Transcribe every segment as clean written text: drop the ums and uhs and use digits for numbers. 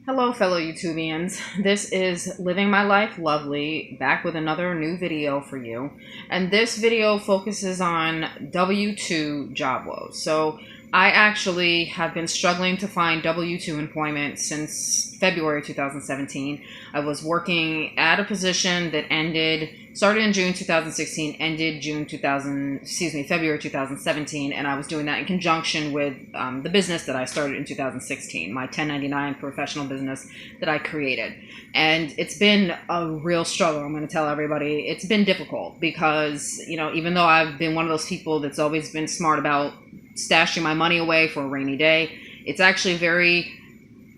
Hello, fellow YouTubians. This is Living My Life Lovely, back with another new video for you. And this video focuses on W-2 job woes. So I actually have been struggling to find W-2 employment since February 2017. I was working at a position that started in June 2016, ended February 2017, and I was doing that in conjunction with the business that I started in 2016, my 1099 professional business that I created. And it's been a real struggle. I'm going to tell everybody it's been difficult because, even though I've been one of those people that's always been smart about stashing my money away for a rainy day, it's actually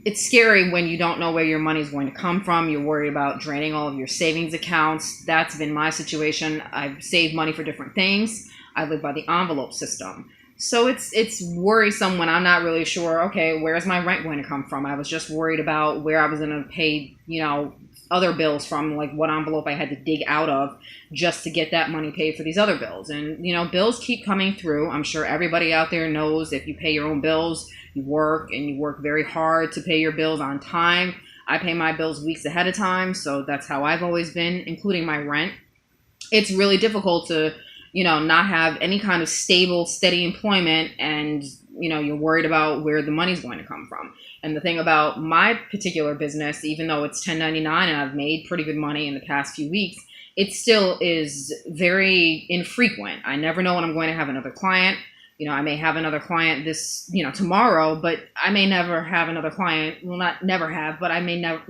it's scary when you don't know where your money is going to come from. You're worried about draining all of your savings accounts. That's been my situation. I've saved money for different things. I live by the envelope system. So it's worrisome when I'm not really sure, okay, where's my rent going to come from? I was just worried about where I was going to pay, other bills from, like what envelope I had to dig out of just to get that money paid for these other bills. And, bills keep coming through. I'm sure everybody out there knows if you pay your own bills, you work very hard to pay your bills on time. I pay my bills weeks ahead of time, so that's how I've always been, including my rent. It's really difficult to, not have any kind of stable, steady employment, and, you're worried about where the money's going to come from. And the thing about my particular business, even though it's 1099 and I've made pretty good money in the past few weeks, it still is very infrequent. I never know when I'm going to have another client. I may have another client tomorrow, but I may never have another client. Well, not never have, but I may not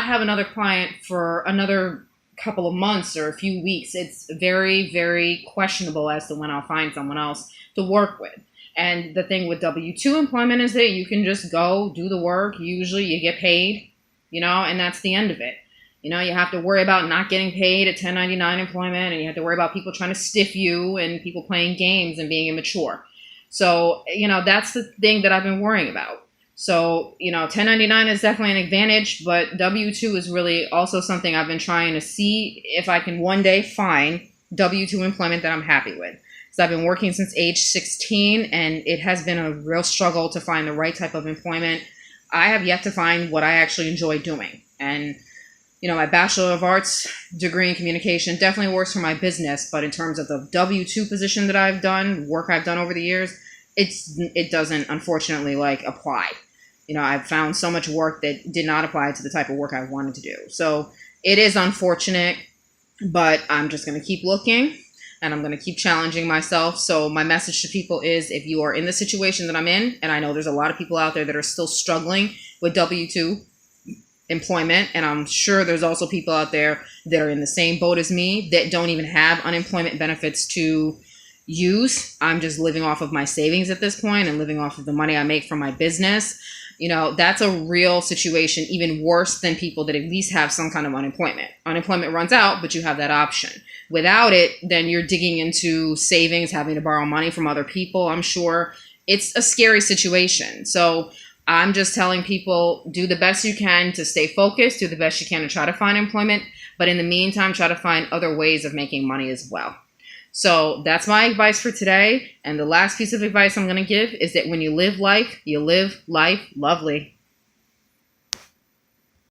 have another client for another couple of months or a few weeks. It's very, very questionable as to when I'll find someone else to work with. And the thing with W-2 employment is that you can just go do the work. Usually you get paid, and that's the end of it. You have to worry about not getting paid at 1099 employment, and you have to worry about people trying to stiff you and people playing games and being immature. So, that's the thing that I've been worrying about. So, 1099 is definitely an advantage, but W-2 is really also something I've been trying to see if I can one day find W-2 employment that I'm happy with. So I've been working since age 16, and it has been a real struggle to find the right type of employment. I have yet to find what I actually enjoy doing. And, my Bachelor of Arts degree in communication definitely works for my business, but in terms of the W-2 position that I've done, work I've done over the years, it doesn't, unfortunately, apply. I've found so much work that did not apply to the type of work I wanted to do. So it is unfortunate, but I'm just going to keep looking. And I'm going to keep challenging myself. So my message to people is, if you are in the situation that I'm in, and I know there's a lot of people out there that are still struggling with W-2 employment, and I'm sure there's also people out there that are in the same boat as me that don't even have unemployment benefits to use. I'm just living off of my savings at this point and living off of the money I make from my business. That's a real situation, even worse than people that at least have some kind of unemployment. Unemployment runs out, but you have that option. Without it, then you're digging into savings, having to borrow money from other people. I'm sure it's a scary situation. So I'm just telling people, do the best you can to stay focused, do the best you can to try to find employment. But in the meantime, try to find other ways of making money as well. So that's my advice for today. And the last piece of advice I'm going to give is that when you live life lovely.